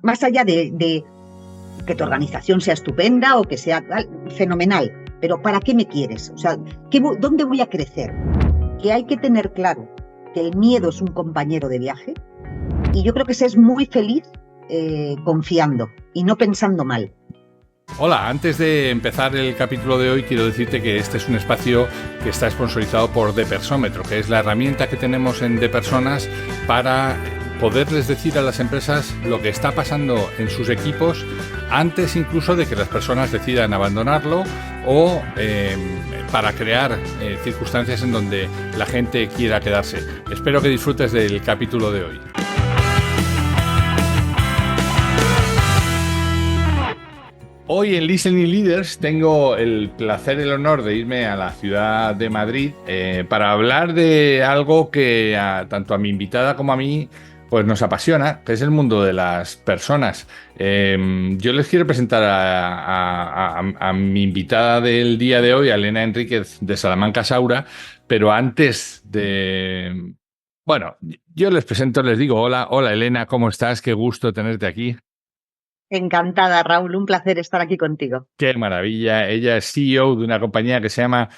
Más allá de que tu organización sea estupenda o que sea fenomenal, pero ¿para qué me quieres? O sea, ¿dónde voy a crecer? Que hay que tener claro que el miedo es un compañero de viaje y yo creo que se es muy feliz confiando y no pensando mal. Hola, antes de empezar el capítulo de hoy quiero decirte que este es un espacio que está sponsorizado por Depersómetro, que es la herramienta que tenemos en Depersonas para poderles decir a las empresas lo que está pasando en sus equipos antes incluso de que las personas decidan abandonarlo o para crear circunstancias en donde la gente quiera quedarse. Espero que disfrutes del capítulo de hoy. Hoy en Listening Leaders tengo el placer y el honor de irme a la ciudad de Madrid para hablar de algo que tanto a mi invitada como a mí pues nos apasiona, que es el mundo de las personas. Yo les quiero presentar a mi invitada del día de hoy, a Elena Enríquez de Salamanca Saura, pero antes de... Bueno, yo les presento, les digo hola Elena, ¿cómo estás? Qué gusto tenerte aquí. Encantada, Raúl, un placer estar aquí contigo. Qué maravilla. Ella es CEO de una compañía que se llama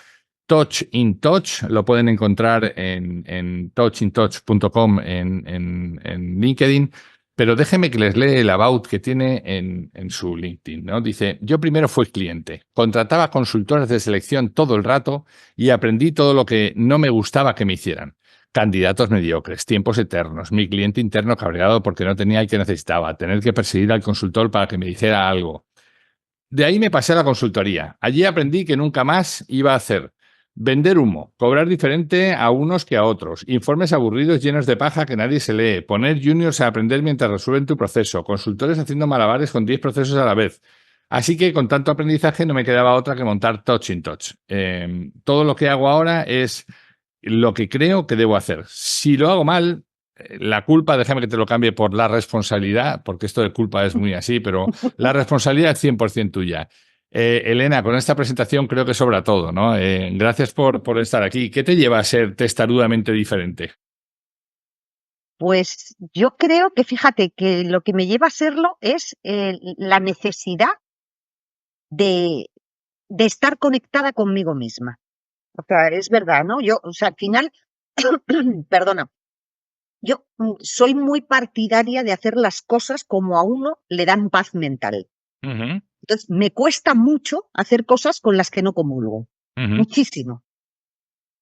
Touch in Touch. Lo pueden encontrar en touchintouch.com en LinkedIn. Pero déjeme que les lea el about que tiene en su LinkedIn, ¿no? Dice, yo primero fui cliente, contrataba consultores de selección todo el rato y aprendí todo lo que no me gustaba que me hicieran. Candidatos mediocres, tiempos eternos, mi cliente interno cabreado porque no tenía el que necesitaba, tener que perseguir al consultor para que me dijera algo. De ahí me pasé a la consultoría. Allí aprendí que nunca más iba a hacer vender humo, cobrar diferente a unos que a otros, informes aburridos llenos de paja que nadie se lee, poner juniors a aprender mientras resuelven tu proceso, consultores haciendo malabares con 10 procesos a la vez. Así que con tanto aprendizaje no me quedaba otra que montar Touch in Touch. Todo lo que hago ahora es lo que creo que debo hacer. Si lo hago mal, la culpa, déjame que te lo cambie por la responsabilidad, porque esto de culpa es muy así, pero la responsabilidad es 100% tuya. Elena, con esta presentación creo que sobra todo, ¿no? Gracias por estar aquí. ¿Qué te lleva a ser testarudamente diferente? Pues yo creo que, fíjate, que lo que me lleva a serlo es la necesidad de, de estar conectada conmigo misma. O sea, es verdad, ¿no? Yo, o sea, al final, perdona, yo soy muy partidaria de hacer las cosas como a uno le dan paz mental. Uh-huh, Entonces, me cuesta mucho hacer cosas con las que no comulgo. uh-huh. Muchísimo.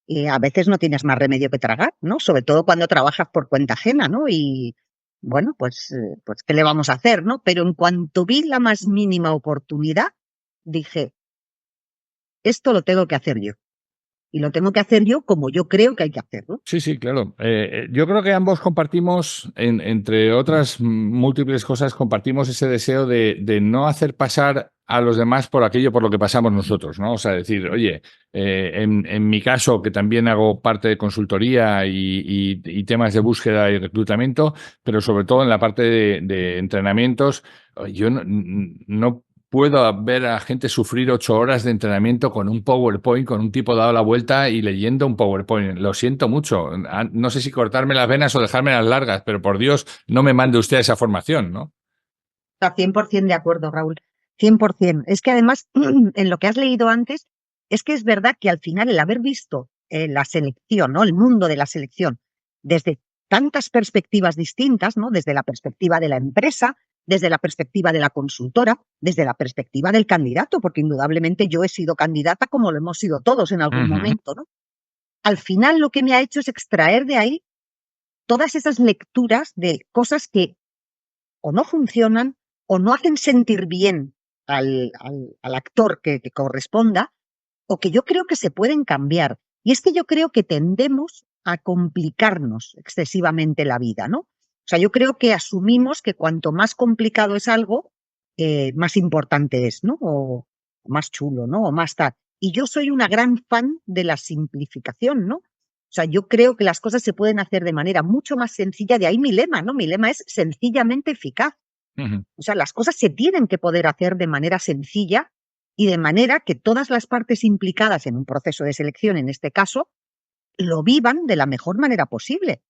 Y a veces no tienes más remedio que tragar, ¿no? Sobre todo cuando trabajas por cuenta ajena, ¿no? Y bueno, pues ¿qué le vamos a hacer, no? Pero en cuanto vi la más mínima oportunidad, dije, esto lo tengo que hacer yo. Y lo tengo que hacer yo como yo creo que hay que hacerlo. Sí, sí, claro. Yo creo que ambos compartimos, entre otras múltiples cosas, compartimos ese deseo de no hacer pasar a los demás por aquello por lo que pasamos nosotros, ¿no? O sea, decir, oye, en mi caso, que también hago parte de consultoría y temas de búsqueda y reclutamiento, pero sobre todo en la parte de entrenamientos, yo no puedo ver a gente sufrir 8 horas de entrenamiento con un PowerPoint, con un tipo dado la vuelta y leyendo un PowerPoint. Lo siento mucho. No sé si cortarme las venas o dejarme las largas, pero por Dios, no me mande usted esa formación, ¿no? Está 100% de acuerdo, Raúl. 100%. Es que además, en lo que has leído antes, es que es verdad que al final el haber visto la selección, ¿no? El mundo de la selección, desde tantas perspectivas distintas, ¿no? Desde la perspectiva de la empresa, desde la perspectiva de la consultora, desde la perspectiva del candidato, porque indudablemente yo he sido candidata como lo hemos sido todos en algún Uh-huh. momento, ¿no? Al final lo que me ha hecho es extraer de ahí todas esas lecturas de cosas que o no funcionan o no hacen sentir bien al actor que corresponda, o que yo creo que se pueden cambiar. Y es que yo creo que tendemos a complicarnos excesivamente la vida, ¿no? O sea, yo creo que asumimos que cuanto más complicado es algo, más importante es, ¿no? O más chulo, ¿no? O más tal. Y yo soy una gran fan de la simplificación, ¿no? O sea, yo creo que las cosas se pueden hacer de manera mucho más sencilla. De ahí mi lema, ¿no? Mi lema es sencillamente eficaz. Uh-huh. O sea, las cosas se tienen que poder hacer de manera sencilla y de manera que todas las partes implicadas en un proceso de selección, en este caso, lo vivan de la mejor manera posible.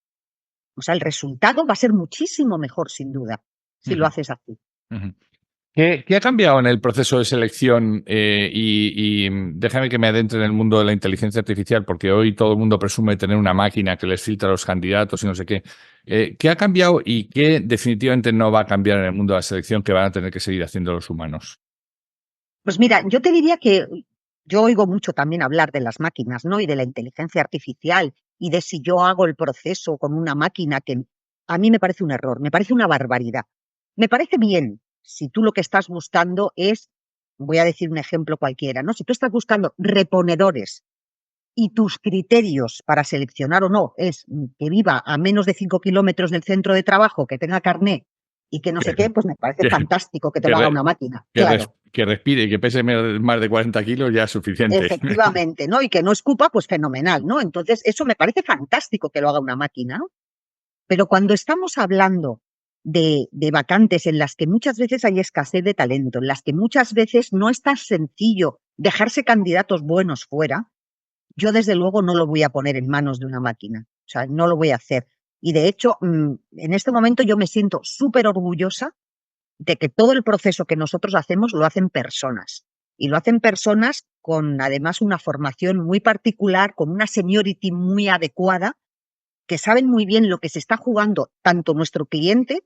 O sea, el resultado va a ser muchísimo mejor, sin duda. si lo haces así. Ujú. ¿Qué ha cambiado en el proceso de selección? Déjame que me adentre en el mundo de la inteligencia artificial, porque hoy todo el mundo presume tener una máquina que les filtra a los candidatos y no sé qué. ¿Qué ha cambiado y qué definitivamente no va a cambiar en el mundo de la selección que van a tener que seguir haciendo los humanos? Pues mira, yo te diría que yo oigo mucho también hablar de las máquinas, ¿no? Y de la inteligencia artificial y de si yo hago el proceso con una máquina que a mí me parece un error, me parece una barbaridad. Me parece bien si tú lo que estás buscando es, voy a decir un ejemplo cualquiera, ¿no? Si tú estás buscando reponedores y tus criterios para seleccionar o no es que viva a menos de 5 kilómetros del centro de trabajo, que tenga carné y que no sé qué, pues me parece Que, fantástico que te que, lo haga re- una máquina, que res- claro. que respire y que pese más de 40 kilos ya es suficiente. Efectivamente, ¿no? Y que no escupa, pues fenomenal, ¿no? Entonces, eso me parece fantástico que lo haga una máquina, ¿no? Pero cuando estamos hablando de vacantes en las que muchas veces hay escasez de talento, en las que muchas veces no es tan sencillo dejarse candidatos buenos fuera, yo desde luego no lo voy a poner en manos de una máquina. O sea, no lo voy a hacer. Y de hecho, en este momento yo me siento súper orgullosa de que todo el proceso que nosotros hacemos lo hacen personas. Y lo hacen personas con además una formación muy particular, con una seniority muy adecuada, que saben muy bien lo que se está jugando tanto nuestro cliente,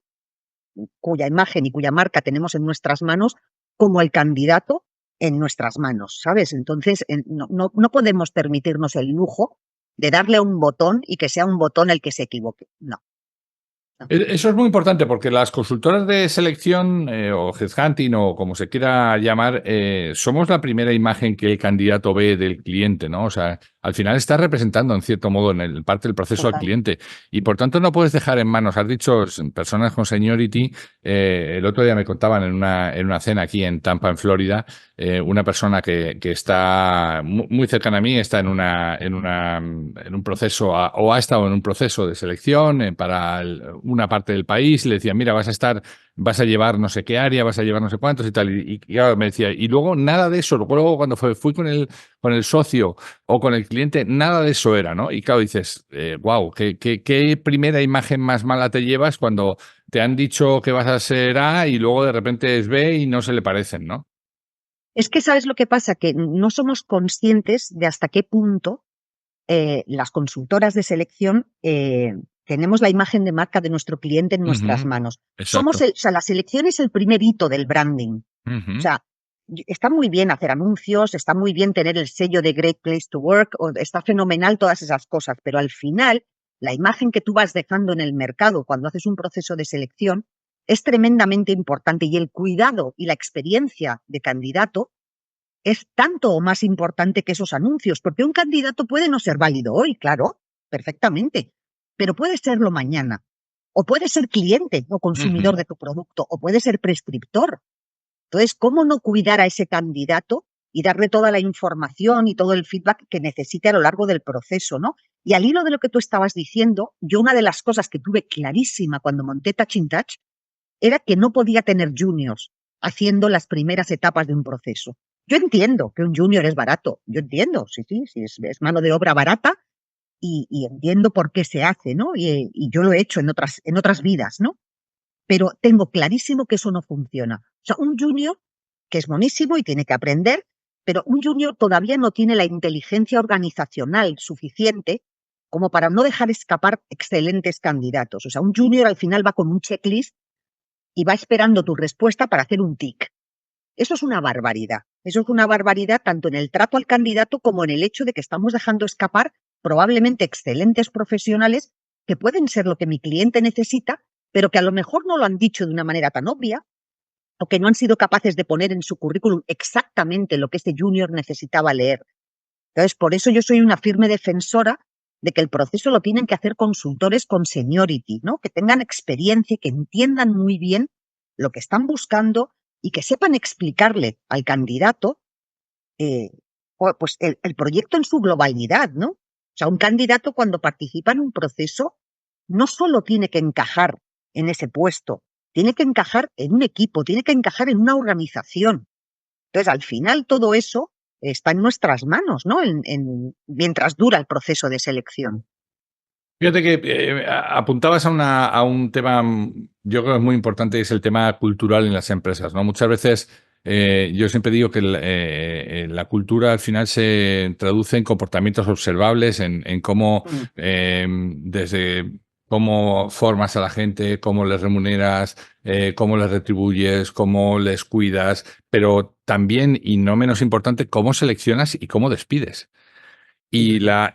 cuya imagen y cuya marca tenemos en nuestras manos, como el candidato en nuestras manos, ¿sabes? Entonces, no podemos permitirnos el lujo de darle a un botón y que sea un botón el que se equivoque. No, no. Eso es muy importante porque las consultoras de selección o headhunting o como se quiera llamar, somos la primera imagen que el candidato ve del cliente, ¿no? O sea, al final está representando en cierto modo en el parte del proceso al Total. cliente y por tanto no puedes dejar en manos, has dicho personas con seniority, el otro día me contaban en una cena aquí en Tampa, en Florida, una persona que está muy cercana a mí, está en un proceso o ha estado en un proceso de selección para una parte del país. Le decía, mira, vas a llevar no sé qué área, vas a llevar no sé cuántos y tal. Y claro, me decía, y luego nada de eso. Luego cuando fui con el socio o con el cliente, nada de eso era, ¿no? Y claro, dices, wow, ¿qué primera imagen más mala te llevas cuando te han dicho que vas a ser A y luego de repente es B y no se le parecen, ¿no? Es que sabes lo que pasa, que no somos conscientes de hasta qué punto las consultoras de selección tenemos la imagen de marca de nuestro cliente en nuestras Ujú, manos. exacto. O sea, la selección es el primer hito del branding. O Ujú. sea, está muy bien hacer anuncios, está muy bien tener el sello de Great Place to Work, está fenomenal todas esas cosas, pero al final la imagen que tú vas dejando en el mercado cuando haces un proceso de selección es tremendamente importante y el cuidado y la experiencia de candidato es tanto o más importante que esos anuncios, porque un candidato puede no ser válido hoy, claro, perfectamente, pero puede serlo mañana, o puede ser cliente o consumidor Ujú. de tu producto, o puede ser prescriptor. Entonces, ¿cómo no cuidar a ese candidato y darle toda la información y todo el feedback que necesite a lo largo del proceso, ¿no? Y al hilo de lo que tú estabas diciendo, yo una de las cosas que tuve clarísima cuando monté Touch in Touch era que no podía tener juniors haciendo las primeras etapas de un proceso. Yo entiendo que un junior es barato, yo entiendo, sí, es mano de obra barata y entiendo por qué se hace, ¿no? Y yo lo he hecho en otras vidas, ¿no? Pero tengo clarísimo que eso no funciona. O sea, un junior, que es buenísimo y tiene que aprender, pero un junior todavía no tiene la inteligencia organizacional suficiente como para no dejar escapar excelentes candidatos. O sea, un junior al final va con un checklist y va esperando tu respuesta para hacer un tic. Eso es una barbaridad. Eso es una barbaridad tanto en el trato al candidato como en el hecho de que estamos dejando escapar probablemente excelentes profesionales que pueden ser lo que mi cliente necesita, pero que a lo mejor no lo han dicho de una manera tan obvia o que no han sido capaces de poner en su currículum exactamente lo que este junior necesitaba leer. Entonces, por eso yo soy una firme defensora de que el proceso lo tienen que hacer consultores con seniority, ¿no? Que tengan experiencia, que entiendan muy bien lo que están buscando y que sepan explicarle al candidato eh, pues el proyecto en su globalidad, ¿no? O sea, un candidato cuando participa en un proceso no solo tiene que encajar en ese puesto, tiene que encajar en un equipo, tiene que encajar en una organización. Entonces, al final, todo eso está en nuestras manos, ¿no? Mientras dura el proceso de selección. Fíjate que apuntabas a un tema, yo creo que es muy importante, y es el tema cultural en las empresas, ¿no? Muchas veces yo siempre digo que la cultura al final se traduce en comportamientos observables, en cómo, Mm. desde cómo formas a la gente, cómo les remuneras, cómo les retribuyes, cómo les cuidas, pero también, y no menos importante, cómo seleccionas y cómo despides. Sí. Y la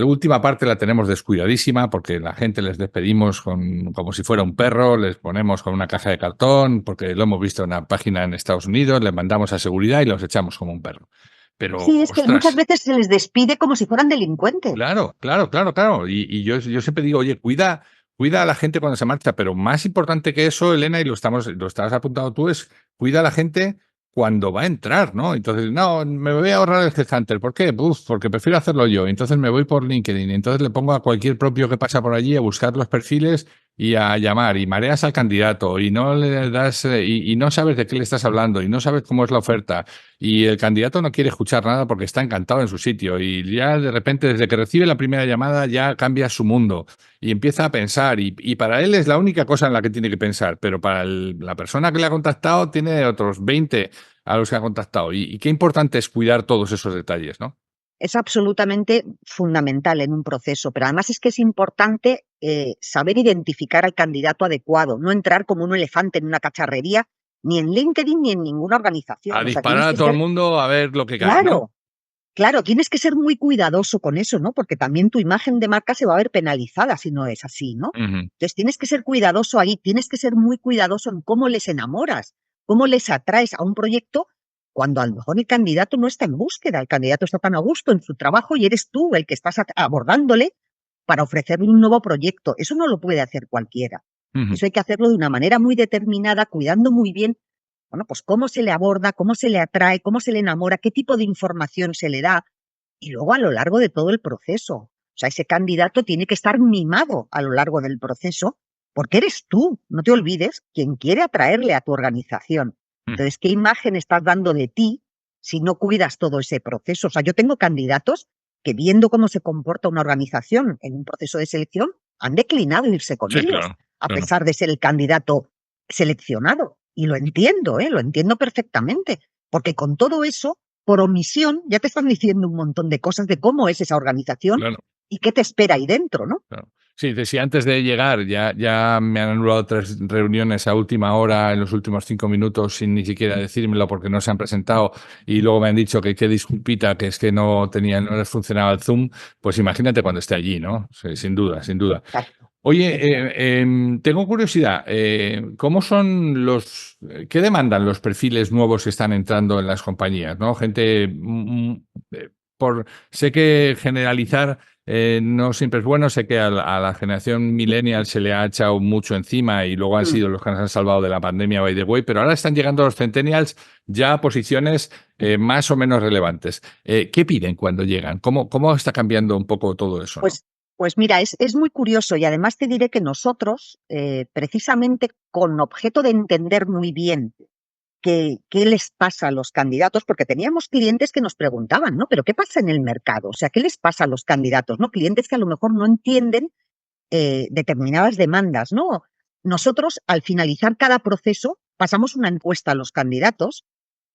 última parte la tenemos descuidadísima porque la gente les despedimos como si fuera un perro, les ponemos con una caja de cartón porque lo hemos visto en una página en Estados Unidos, les mandamos a seguridad y los echamos como un perro. Pero, Sí, es que muchas ostras, veces se les despide como si fueran delincuentes. claro, claro, claro, claro. Y yo siempre digo, oye, cuida a la gente cuando se marcha, pero más importante que eso, Elena, y lo estabas apuntado tú, es cuida a la gente cuando va a entrar, ¿no? Entonces, no, me voy a ahorrar el headhunter. ¿Por qué? Porque prefiero hacerlo yo. Entonces me voy por LinkedIn. Entonces le pongo a cualquier propio que pasa por allí a buscar los perfiles y a llamar. Y mareas al candidato y no le das, y no sabes de qué le estás hablando y no sabes cómo es la oferta. Y el candidato no quiere escuchar nada porque está encantado en su sitio y ya de repente desde que recibe la primera llamada ya cambia su mundo y empieza a pensar y para él es la única cosa en la que tiene que pensar, pero para la persona que le ha contactado tiene otros 20 a los que ha contactado y qué importante es cuidar todos esos detalles, ¿no? Es absolutamente fundamental en un proceso, pero además es que es importante saber identificar al candidato adecuado, no entrar como un elefante en una cacharrería, ni en LinkedIn ni en ninguna A organización. O sea, tienes disparar a que todo el ser, mundo a ver lo que cae, ¿no? claro, claro, tienes que ser muy cuidadoso con eso, ¿no? Porque también tu imagen de marca se va a ver penalizada si no es así, ¿no? Ujú. Entonces tienes que ser cuidadoso ahí, tienes que ser muy cuidadoso en cómo les enamoras, cómo les atraes a un proyecto cuando a lo mejor el candidato no está en búsqueda, el candidato está tan a gusto en su trabajo y eres tú el que estás abordándole para ofrecerle un nuevo proyecto. Eso no lo puede hacer cualquiera. Ujú. Eso hay que hacerlo de una manera muy determinada, cuidando muy bien, bueno, pues cómo se le aborda, cómo se le atrae, cómo se le enamora, qué tipo de información se le da, y luego a lo largo de todo el proceso. O sea, ese candidato tiene que estar mimado a lo largo del proceso porque eres tú, no te olvides, quien quiere atraerle a tu organización. Ujú. Entonces, ¿qué imagen estás dando de ti si no cuidas todo ese proceso? O sea, yo tengo candidatos que viendo cómo se comporta una organización en un proceso de selección, han declinado irse con Sí, ellos, claro, a claro. pesar de ser el candidato seleccionado. Y lo entiendo, ¿eh? Lo entiendo perfectamente, porque con todo eso por omisión, ya te están diciendo un montón de cosas de cómo es esa organización Claro. y qué te espera ahí dentro, ¿no? Claro. Sí, si antes de llegar ya me han anulado 3 reuniones a última hora en los últimos 5 minutos sin ni siquiera decírmelo porque no se han presentado y luego me han dicho que qué disculpita, que es que no les funcionaba el Zoom, pues imagínate cuando esté allí, ¿no? Sí, sin duda, sin duda. Exacto, Oye, exacto. tengo curiosidad, ¿cómo son qué demandan los perfiles nuevos que están entrando en las compañías, ¿no? Gente, eh, sé que generalizar no siempre es bueno, sé que a la generación millennial se le ha echado mucho encima y luego han Mm. sido los que nos han salvado de la pandemia, by the way, pero ahora están llegando los centennials ya a posiciones más o menos relevantes. ¿Qué piden cuando llegan? ¿Cómo está cambiando un poco todo eso, no? Pues, pues mira, es muy curioso y además te diré que nosotros, precisamente con objeto de entender muy bien qué les pasa a los candidatos, porque teníamos clientes que nos preguntaban, ¿no? Pero ¿qué pasa en el mercado? O sea, ¿qué les pasa a los candidatos? ¿No? Clientes que a lo mejor no entienden determinadas demandas, ¿no? Nosotros, al finalizar cada proceso, pasamos una encuesta a los candidatos,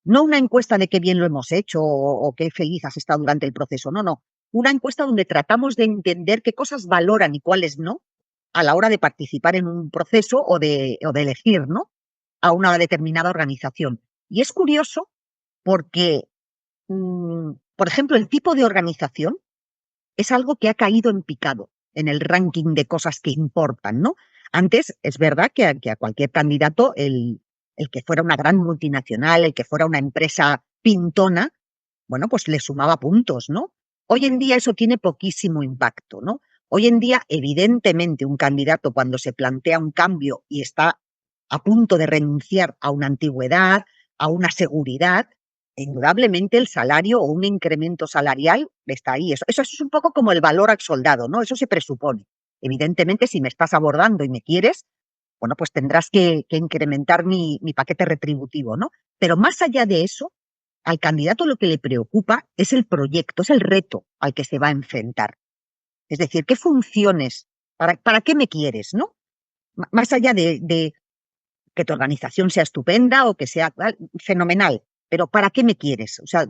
no una encuesta de qué bien lo hemos hecho o qué feliz has estado durante el proceso, no, no. Una encuesta donde tratamos de entender qué cosas valoran y cuáles no a la hora de participar en un proceso o de elegir, ¿no? A una determinada organización. Y es curioso porque, por ejemplo, el tipo de organización es algo que ha caído en picado en el ranking de cosas que importan, ¿no? Antes es verdad que a cualquier candidato, el que fuera una gran multinacional, el que fuera una empresa pintona, bueno, pues le sumaba puntos, ¿no? Hoy en día eso tiene poquísimo impacto, ¿no? Hoy en día, evidentemente, un candidato cuando se plantea un cambio y está a punto de renunciar a una antigüedad, a una seguridad, indudablemente el salario o un incremento salarial está ahí. Eso es un poco como el valor al soldado, ¿no? Eso se presupone. Evidentemente, si me estás abordando y me quieres, bueno, pues tendrás que incrementar mi paquete retributivo, ¿no? Pero más allá de eso, al candidato lo que le preocupa es el proyecto, es el reto al que se va a enfrentar. Es decir, ¿qué funciones? ¿Para qué me quieres, no? Más allá de que tu organización sea estupenda o que sea fenomenal, pero ¿para qué me quieres? O sea,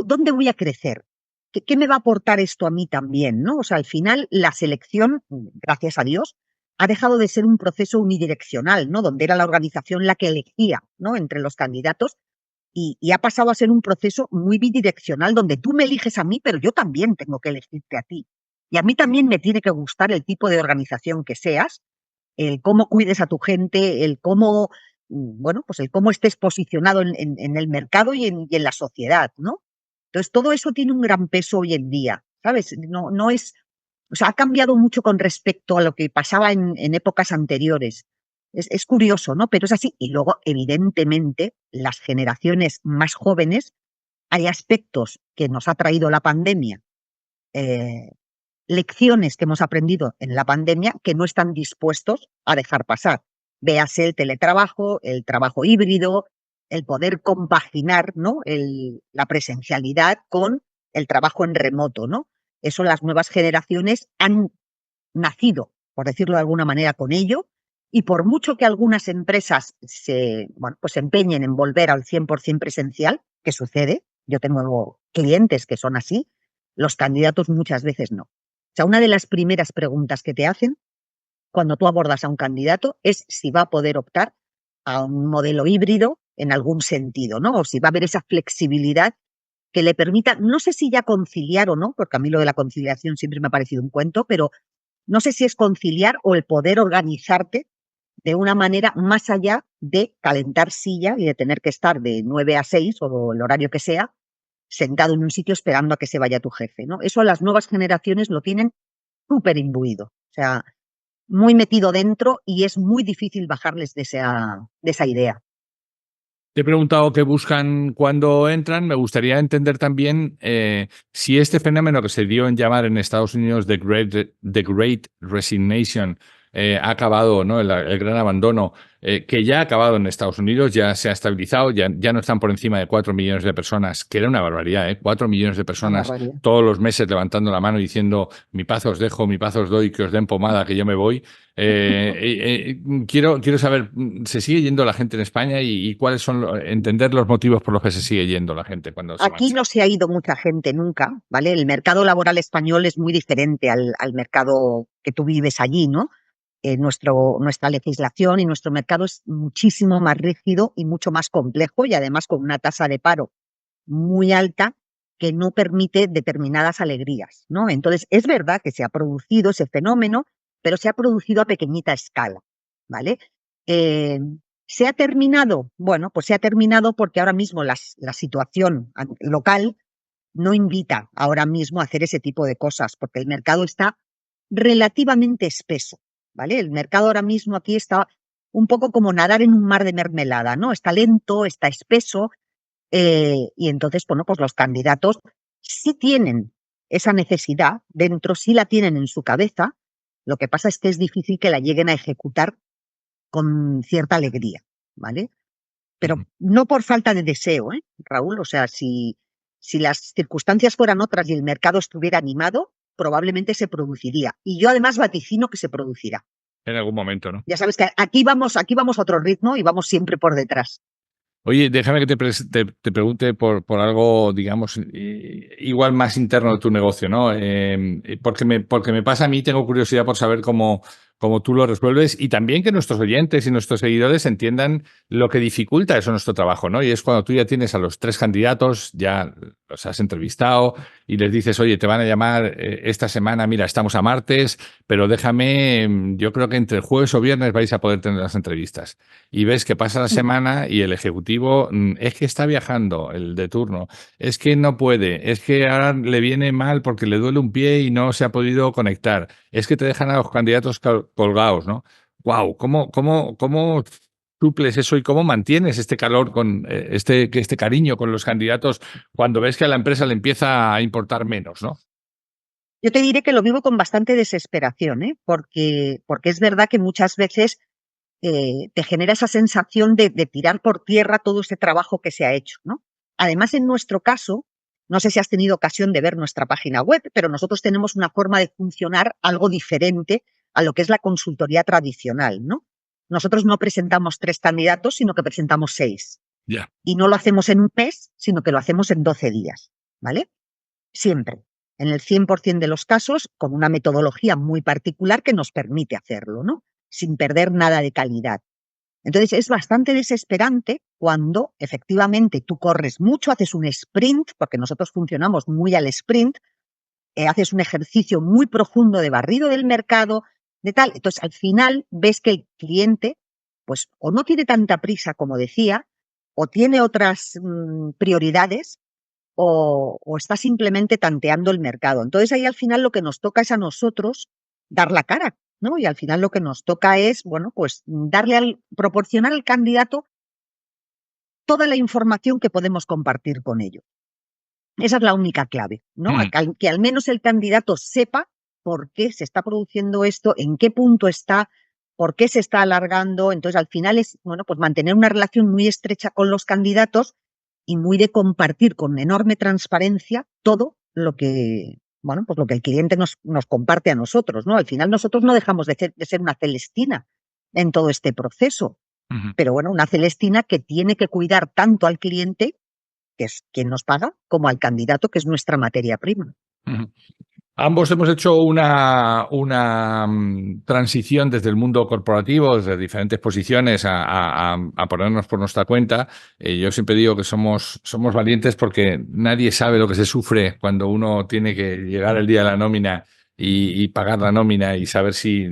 ¿dónde voy a crecer? ¿Qué me va a aportar esto a mí también, no? O sea, al final la selección, gracias a Dios, ha dejado de ser un proceso unidireccional, ¿no? Donde era la organización la que elegía, ¿no? Entre los candidatos y ha pasado a ser un proceso muy bidireccional donde tú me eliges a mí, pero yo también tengo que elegirte a ti. Y a mí también me tiene que gustar el tipo de organización que seas, el cómo cuides a tu gente, el cómo, bueno, pues el cómo estés posicionado en el mercado y en la sociedad, ¿no? Entonces, todo eso tiene un gran peso hoy en día, ¿sabes? No es, o sea, ha cambiado mucho con respecto a lo que pasaba en épocas anteriores. Es curioso, ¿no? Pero es así. Y luego, evidentemente, las generaciones más jóvenes, hay aspectos que nos ha traído la pandemia, eh, lecciones que hemos aprendido en la pandemia que no están dispuestos a dejar pasar. Véase el teletrabajo, el trabajo híbrido, el poder compaginar, ¿no? La presencialidad con el trabajo en remoto, ¿no? Eso las nuevas generaciones han nacido, por decirlo de alguna manera, con ello, y por mucho que algunas empresas pues se empeñen en volver al 100% presencial, que sucede, yo tengo clientes que son así, los candidatos muchas veces no. O sea, una de las primeras preguntas que te hacen cuando tú abordas a un candidato es si va a poder optar a un modelo híbrido en algún sentido, ¿no? O si va a haber esa flexibilidad que le permita, no sé si ya conciliar o no, porque a mí lo de la conciliación siempre me ha parecido un cuento, pero no sé si es conciliar o el poder organizarte de una manera más allá de calentar silla y de tener que estar de 9 a 6 o el horario que sea, sentado en un sitio esperando a que se vaya tu jefe, ¿no? Eso las nuevas generaciones lo tienen súper imbuido, o sea, muy metido dentro y es muy difícil bajarles de esa idea. Te he preguntado qué buscan cuando entran. Me gustaría entender también si este fenómeno que se dio en llamar en Estados Unidos the Great Resignation ha acabado, ¿no? El gran abandono, que ya ha acabado en Estados Unidos, ya se ha estabilizado, ya no están por encima de 4 millones de personas, que era una barbaridad, ¿eh? 4 millones de Una personas barbaridad. todos los meses levantando la mano y diciendo mi paz os dejo, mi paz os doy, que os den pomada, que yo me voy. Quiero saber, ¿se sigue yendo la gente en España y cuáles son, entender los motivos por los que se sigue yendo la gente cuando se Aquí marcha? no se ha ido mucha gente nunca, ¿vale? El mercado laboral español es muy diferente al mercado que tú vives allí, ¿no? Nuestra legislación y nuestro mercado es muchísimo más rígido y mucho más complejo y además con una tasa de paro muy alta que no permite determinadas alegrías, ¿no? Entonces, es verdad que se ha producido ese fenómeno, pero se ha producido a pequeñita escala, ¿vale? Eh, ¿Se ha terminado? Bueno, pues se ha terminado porque ahora mismo la situación local no invita ahora mismo a hacer ese tipo de cosas, porque el mercado está relativamente espeso, ¿vale? El mercado ahora mismo aquí está un poco como nadar en un mar de mermelada, ¿no? Está lento, está espeso, y entonces, bueno, pues los candidatos sí tienen esa necesidad dentro, sí la tienen en su cabeza, lo que pasa es que es difícil que la lleguen a ejecutar con cierta alegría, ¿vale? Pero no por falta de deseo, ¿eh, Raúl? O sea, si las circunstancias fueran otras y el mercado estuviera animado, probablemente se produciría. Y yo además vaticino que se producirá. En algún momento, ¿no? Ya sabes que aquí vamos a otro ritmo y vamos siempre por detrás. Oye, déjame que te pregunte por algo, digamos, igual más interno de tu negocio, ¿no? Porque me pasa a mí, tengo curiosidad por saber cómo tú lo resuelves y también que nuestros oyentes y nuestros seguidores entiendan lo que dificulta eso nuestro trabajo, ¿no? Y es cuando tú ya tienes a los 3 candidatos, ya los has entrevistado y les dices, oye, te van a llamar esta semana, mira, estamos a martes, pero déjame, yo creo que entre jueves o viernes vais a poder tener las entrevistas. Y ves que pasa la semana y el ejecutivo es que está viajando, el de turno, es que no puede, es que ahora le viene mal porque le duele un pie y no se ha podido conectar, es que te dejan a los candidatos colgados, ¿no? Wow, ¿cómo suples eso y cómo mantienes este calor con este cariño con los candidatos cuando ves que a la empresa le empieza a importar menos, ¿no? Yo te diré que lo vivo con bastante desesperación, ¿eh? Porque es verdad que muchas veces te genera esa sensación de tirar por tierra todo ese trabajo que se ha hecho, ¿no? Además, en nuestro caso, No sé si has tenido ocasión de ver nuestra página web, pero nosotros tenemos una forma de funcionar algo diferente a lo que es la consultoría tradicional, ¿no? Nosotros no presentamos 3 candidatos, sino que presentamos 6. Ya. Y no lo hacemos en un mes, sino que lo hacemos en 12 días, ¿vale? Siempre, en el 100% de los casos, con una metodología muy particular que nos permite hacerlo, ¿no? Sin perder nada de calidad. Entonces es bastante desesperante cuando efectivamente tú corres mucho, haces un sprint, porque nosotros funcionamos muy al sprint, haces un ejercicio muy profundo de barrido del mercado, de tal. Entonces al final ves que el cliente, pues o no tiene tanta prisa como decía, o tiene otras prioridades, o está simplemente tanteando el mercado. Entonces ahí al final lo que nos toca es a nosotros dar la cara, ¿no? Y al final lo que nos toca es, bueno, pues proporcionar al candidato toda la información que podemos compartir con ellos. Esa es la única clave, ¿no? Que al menos el candidato sepa por qué se está produciendo esto, en qué punto está, por qué se está alargando. Entonces, al final es, bueno, pues mantener una relación muy estrecha con los candidatos y muy de compartir con enorme transparencia todo lo que, bueno, pues lo que el cliente nos comparte a nosotros, ¿no? Al final nosotros no dejamos de ser una Celestina en todo este proceso, pero bueno, una Celestina que tiene que cuidar tanto al cliente, que es quien nos paga, como al candidato, que es nuestra materia prima. Ambos hemos hecho una transición desde el mundo corporativo, desde diferentes posiciones, a ponernos por nuestra cuenta. Yo siempre digo que somos valientes porque nadie sabe lo que se sufre cuando uno tiene que llegar el día de la nómina y pagar la nómina y saber si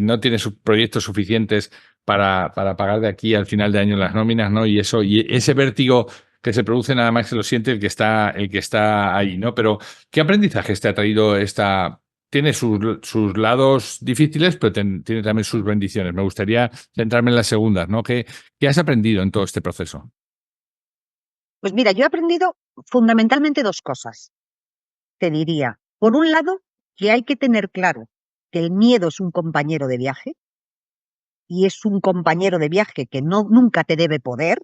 no tiene proyectos suficientes para pagar de aquí al final de año las nóminas, ¿no? Y ese vértigo que se produce nada más que lo siente el que está ahí, ¿no? Pero ¿qué aprendizajes te ha traído esta? Tiene sus lados difíciles, pero tiene también sus bendiciones. Me gustaría centrarme en las segundas, ¿no? ¿Qué has aprendido en todo este proceso? Pues mira, yo he aprendido fundamentalmente 2 cosas, te diría. Por un lado, que hay que tener claro que el miedo es un compañero de viaje y es un compañero de viaje que nunca te debe poder,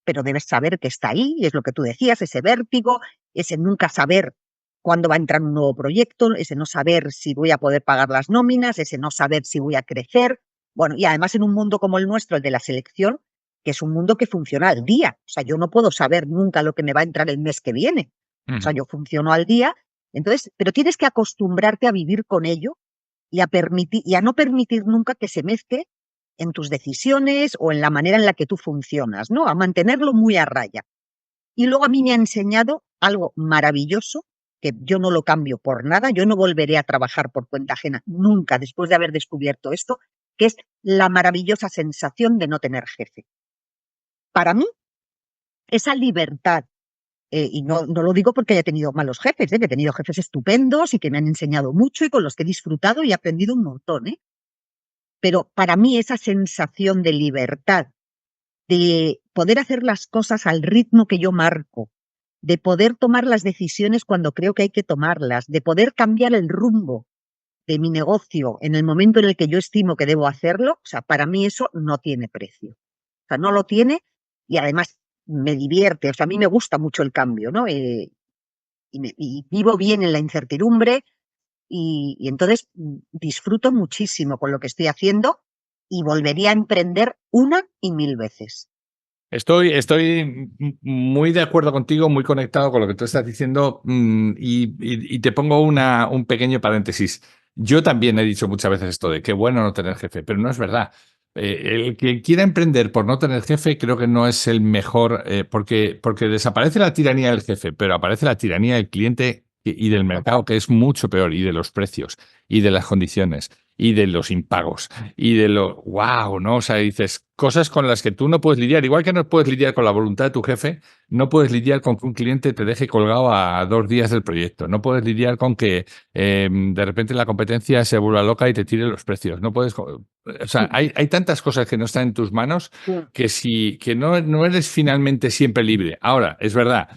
pero debes saber que está ahí, y es lo que tú decías, ese vértigo, ese nunca saber cuándo va a entrar un nuevo proyecto, ese no saber si voy a poder pagar las nóminas, ese no saber si voy a crecer. Bueno, y además en un mundo como el nuestro, el de la selección, que es un mundo que funciona al día. O sea, yo no puedo saber nunca lo que me va a entrar el mes que viene. O sea, yo funciono al día. Entonces, pero tienes que acostumbrarte a vivir con ello y a no permitir nunca que se mezcle en tus decisiones o en la manera en la que tú funcionas, ¿no? A mantenerlo muy a raya. Y luego a mí me ha enseñado algo maravilloso, que yo no lo cambio por nada, yo no volveré a trabajar por cuenta ajena nunca después de haber descubierto esto, que es la maravillosa sensación de no tener jefe. Para mí, esa libertad, y no lo digo porque haya tenido malos jefes, que he tenido jefes estupendos y que me han enseñado mucho y con los que he disfrutado y he aprendido un montón, pero para mí esa sensación de libertad, de poder hacer las cosas al ritmo que yo marco, de poder tomar las decisiones cuando creo que hay que tomarlas, de poder cambiar el rumbo de mi negocio en el momento en el que yo estimo que debo hacerlo, o sea, para mí eso no tiene precio. O sea, no lo tiene y además me divierte, o sea, a mí me gusta mucho el cambio, ¿no? Y vivo bien en la incertidumbre y entonces disfruto muchísimo con lo que estoy haciendo y volvería a emprender 1 y 1000 veces. Estoy muy de acuerdo contigo, muy conectado con lo que tú estás diciendo y te pongo un pequeño paréntesis. Yo también he dicho muchas veces esto de qué bueno no tener jefe, pero no es verdad. El que quiera emprender por no tener jefe creo que no es el mejor, porque desaparece la tiranía del jefe, pero aparece la tiranía del cliente y del mercado, que es mucho peor, y de los precios, y de las condiciones, y de los impagos, y de lo wow, ¿no? O sea, dices cosas con las que tú no puedes lidiar. Igual que no puedes lidiar con la voluntad de tu jefe, no puedes lidiar con que un cliente te deje colgado a 2 días del proyecto. No puedes lidiar con que de repente la competencia se vuelva loca y te tire los precios. No puedes. O sea, hay tantas cosas que no están en tus manos que no eres finalmente siempre libre. Ahora, es verdad.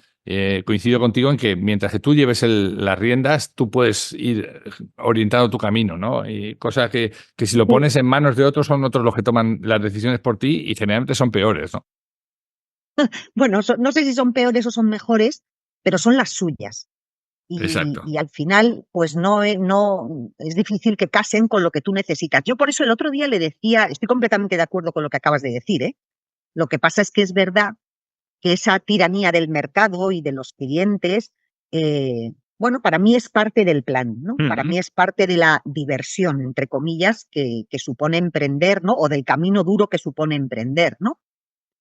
Coincido contigo en que mientras que tú lleves las riendas, tú puedes ir orientando tu camino, ¿no? Y cosa que si lo pones en manos de otros, son otros los que toman las decisiones por ti y generalmente son peores, ¿no? Bueno, no sé si son peores o son mejores, pero son las suyas. Exacto. Y al final, pues no, no es difícil que casen con lo que tú necesitas. Yo por eso el otro día le decía, estoy completamente de acuerdo con lo que acabas de decir, ¿eh? Lo que pasa es que es verdad que esa tiranía del mercado y de los clientes, bueno, para mí es parte del plan, ¿no? Para Ujú. mí es parte de la diversión, entre comillas, que supone emprender, ¿no? O del camino duro que supone emprender, ¿no?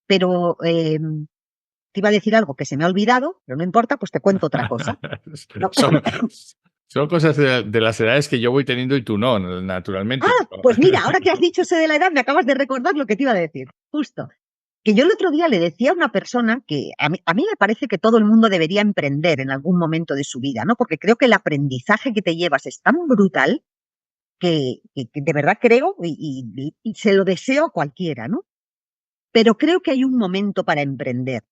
Pero te iba a decir algo que se me ha olvidado, pero no importa, pues te cuento otra cosa. No. Son, son cosas de las edades que yo voy teniendo y tú no, naturalmente. Ah, pues mira, ahora que has dicho eso de la edad, me acabas de recordar lo que te iba a decir. Justo. Que yo el otro día le decía a una persona que a mí me parece que todo el mundo debería emprender en algún momento de su vida, ¿no? Porque creo que el aprendizaje que te llevas es tan brutal que de verdad creo y se lo deseo a cualquiera, ¿no? Pero creo que hay un momento para emprender.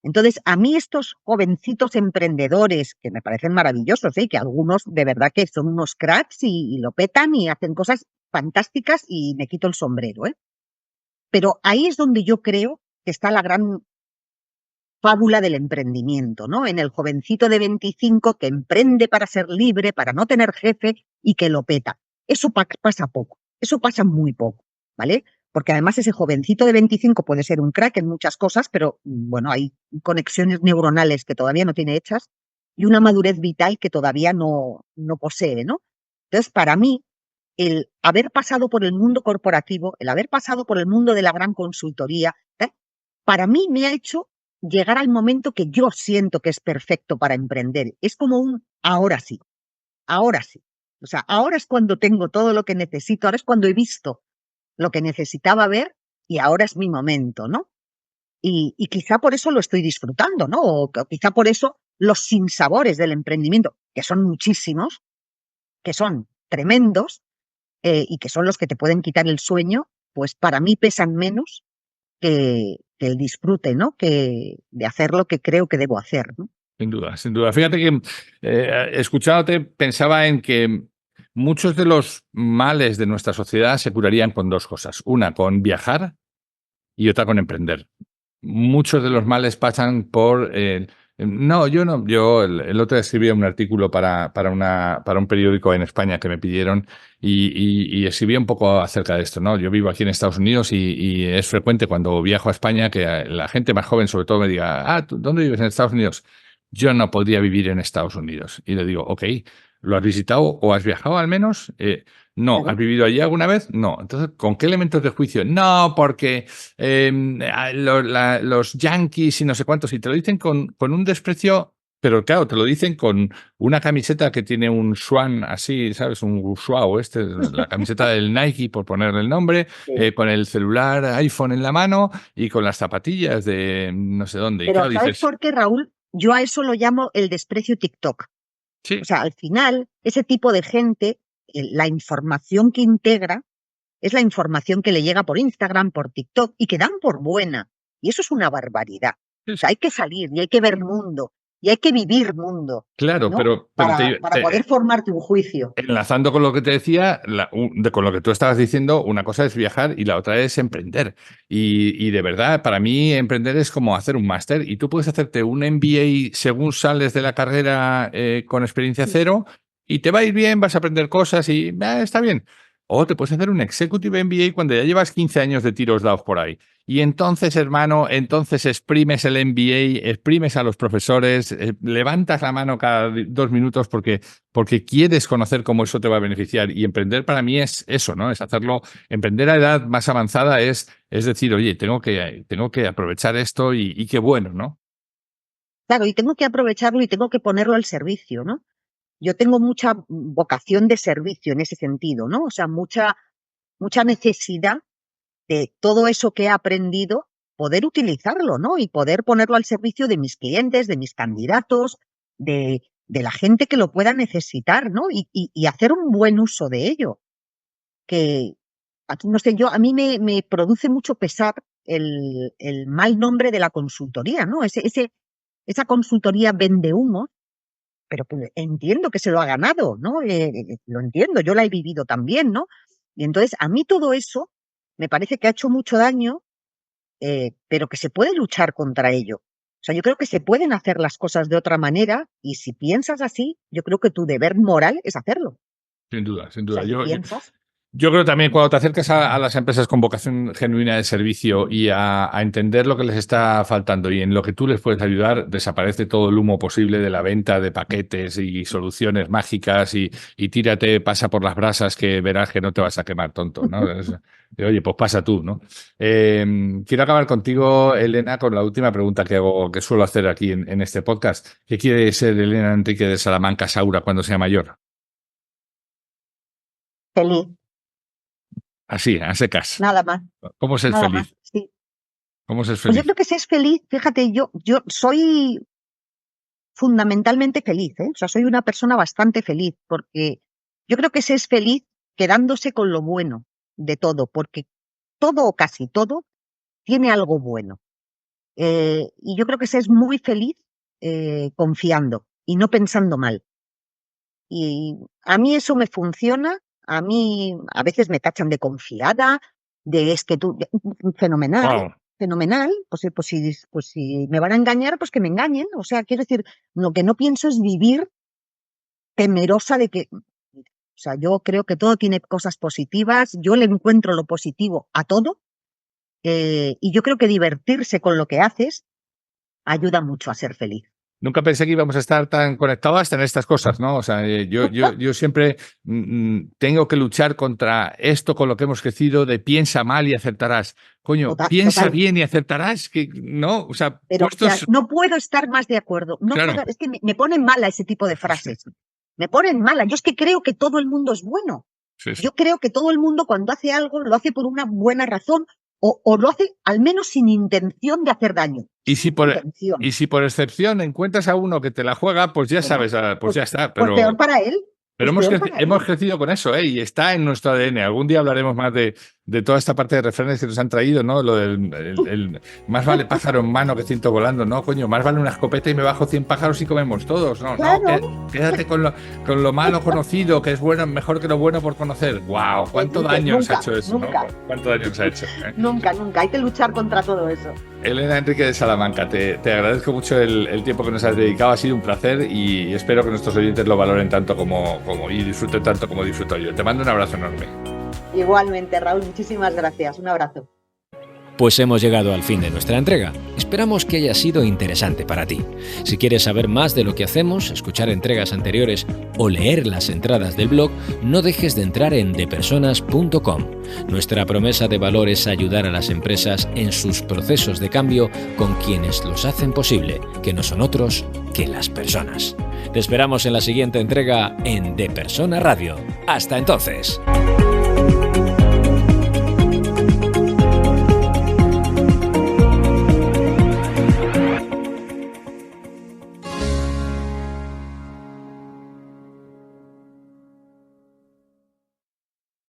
Entonces, a mí estos jovencitos emprendedores, que me parecen maravillosos, ¿eh? Que algunos de verdad que son unos cracks y lo petan y hacen cosas fantásticas y me quito el sombrero, ¿eh? Pero ahí es donde yo creo que está la gran fábula del emprendimiento, ¿no? En el jovencito de 25 que emprende para ser libre, para no tener jefe y que lo peta. Eso pasa poco, eso pasa muy poco, ¿vale? Porque además ese jovencito de 25 puede ser un crack en muchas cosas, pero bueno, hay conexiones neuronales que todavía no tiene hechas y una madurez vital que todavía no posee, ¿no? Entonces, para mí, el haber pasado por el mundo corporativo, el haber pasado por el mundo de la gran consultoría, para mí me ha hecho llegar al momento que yo siento que es perfecto para emprender. Es como un ahora sí, ahora sí. O sea, ahora es cuando tengo todo lo que necesito, ahora es cuando he visto lo que necesitaba ver y ahora es mi momento, ¿no? Y quizá por eso lo estoy disfrutando, ¿no? O quizá por eso los sinsabores del emprendimiento, que son muchísimos, que son tremendos y que son los que te pueden quitar el sueño, pues para mí pesan menos que el disfrute, ¿no? Que de hacer lo que creo que debo hacer, ¿no? Sin duda, sin duda. Fíjate que escuchándote pensaba en que muchos de los males de nuestra sociedad se curarían con dos cosas. Una, con viajar y otra con emprender. Muchos de los males pasan por... no, yo no. Yo el otro día escribí un artículo para un periódico en España que me pidieron y escribí un poco acerca de esto, ¿no? Yo vivo aquí en Estados Unidos y es frecuente cuando viajo a España que la gente más joven sobre todo me diga, ¿dónde vives en Estados Unidos? Yo no podría vivir en Estados Unidos. Y le digo, ok, ¿lo has visitado o has viajado al menos? No. ¿Has Claro. vivido allí alguna vez? No. Entonces, ¿con qué elementos de juicio? No, porque los yankees y no sé cuántos, y te lo dicen con un desprecio, pero claro, te lo dicen con una camiseta que tiene un swan así, ¿sabes? Un Shuao, la camiseta del Nike, por ponerle el nombre, Sí. con el celular iPhone en la mano y con las zapatillas de no sé dónde. Y Pero claro, ¿sabes dices, por qué, Raúl? Yo a eso lo llamo el desprecio TikTok. O sí. sea, al final, ese tipo de gente, la información que integra es la información que le llega por Instagram, por TikTok y que dan por buena. Y eso es una barbaridad. Sí, O sea, hay que salir y hay que ver mundo y hay que vivir mundo, claro, ¿no? pero Para poder formarte un juicio. enlazando con lo que te decía, con lo que tú estabas diciendo, una cosa es viajar y la otra es emprender. Y de verdad, para mí, emprender es como hacer un máster y tú puedes hacerte un MBA según sales de la carrera con experiencia cero y te va a ir bien, vas a aprender cosas y está bien. O te puedes hacer un Executive MBA cuando ya llevas 15 años de tiros dados por ahí. Y entonces, hermano, entonces exprimes el MBA, exprimes a los profesores, levantas la mano cada 2 minutos porque quieres conocer cómo eso te va a beneficiar. Y emprender para mí es eso, ¿no? Es hacerlo. Emprender a edad más avanzada es decir, oye, tengo que aprovechar esto y qué bueno, ¿no? Claro, y tengo que aprovecharlo y tengo que ponerlo al servicio, ¿no? Yo tengo mucha vocación de servicio en ese sentido, ¿no? O sea, mucha necesidad de todo eso que he aprendido, poder utilizarlo, ¿no? Y poder ponerlo al servicio de mis clientes, de mis candidatos, de la gente que lo pueda necesitar, ¿no? Y hacer un buen uso de ello. Que, no sé, a mí me produce mucho pesar el mal nombre de la consultoría, ¿no? Esa consultoría vende humo, pero que entiendo que se lo ha ganado, ¿no? Lo entiendo, yo la he vivido también, ¿no? Y entonces a mí todo eso me parece que ha hecho mucho daño, pero que se puede luchar contra ello. O sea, yo creo que se pueden hacer las cosas de otra manera y si piensas así, yo creo que tu deber moral es hacerlo. Sin duda, sin O sea, duda. si piensas... Yo creo también cuando te acercas a las empresas con vocación genuina de servicio y a entender lo que les está faltando y en lo que tú les puedes ayudar, desaparece todo el humo posible de la venta de paquetes y soluciones mágicas y tírate, pasa por las brasas que verás que no te vas a quemar, tonto, ¿no? Oye, pues pasa tú, ¿no? Quiero acabar contigo, Elena, con la última pregunta que suelo hacer aquí en este podcast. ¿Qué quiere ser Elena Enrique de Salamanca Saura cuando sea mayor? Feliz. Así, a secas. Nada más. ¿Cómo ser Nada feliz? más, sí. ¿Cómo ser Pues yo feliz? creo que si es feliz, fíjate, yo soy fundamentalmente feliz, ¿eh? O sea, soy una persona bastante feliz, porque yo creo que se es feliz quedándose con lo bueno de todo, porque todo o casi todo tiene algo bueno. Y yo creo que se es muy feliz confiando y no pensando mal. Y a mí eso me funciona, a mí a veces me tachan de confiada, de es que tú, fenomenal, Wow. fenomenal, pues si me van a engañar, pues que me engañen. O sea, quiero decir, lo que no pienso es vivir temerosa de que, o sea, yo creo que todo tiene cosas positivas, yo le encuentro lo positivo a todo, y yo creo que divertirse con lo que haces ayuda mucho a ser feliz. Nunca pensé que íbamos a estar tan conectados hasta en estas cosas, ¿no? O sea, yo siempre tengo que luchar contra esto con lo que hemos crecido de piensa mal y acertarás. Coño, piensa Total. bien y acertarás, que no, o sea, Pero o sea, puestos... no puedo estar más de acuerdo. No Claro, puedo, es que me ponen mala ese tipo de frases. Me ponen mala. Yo es que creo que todo el mundo es bueno. sí, sí. Yo creo que todo el mundo cuando hace algo lo hace por una buena razón o lo hace al menos sin intención de hacer daño. Y Sin si intención. por excepción encuentras a uno que te la juega, pues ya Bueno, sabes, pues pues, ya está, pues peor para él. pero Pues peor para él. hemos crecido con eso, ¿eh? Y está en nuestro ADN. Algún día hablaremos más de toda esta parte de refranes que nos han traído, ¿no? Lo del más vale pájaro en mano que ciento volando, ¿no? Coño, más vale una escopeta y me bajo 100 pájaros y comemos todos. No, Claro. no, quédate con lo malo conocido, que es bueno, mejor que lo bueno por conocer. ¡Wow! ¿Cuánto daño nos ha hecho eso, nunca. ¿no? ¿Cuánto daño nos ha hecho? Nunca. Hay que luchar contra todo eso. Elena Enrique de Salamanca, te agradezco mucho el tiempo que nos has dedicado, ha sido un placer y espero que nuestros oyentes lo valoren tanto como y disfruten tanto como disfruto yo. Te mando un abrazo enorme. Igualmente, Raúl, muchísimas gracias. Un abrazo. Pues hemos llegado al fin de nuestra entrega. Esperamos que haya sido interesante para ti. Si quieres saber más de lo que hacemos, escuchar entregas anteriores o leer las entradas del blog, no dejes de entrar en depersonas.com. Nuestra promesa de valor es ayudar a las empresas en sus procesos de cambio con quienes los hacen posible, que no son otros que las personas. Te esperamos en la siguiente entrega en De Persona Radio. Hasta entonces.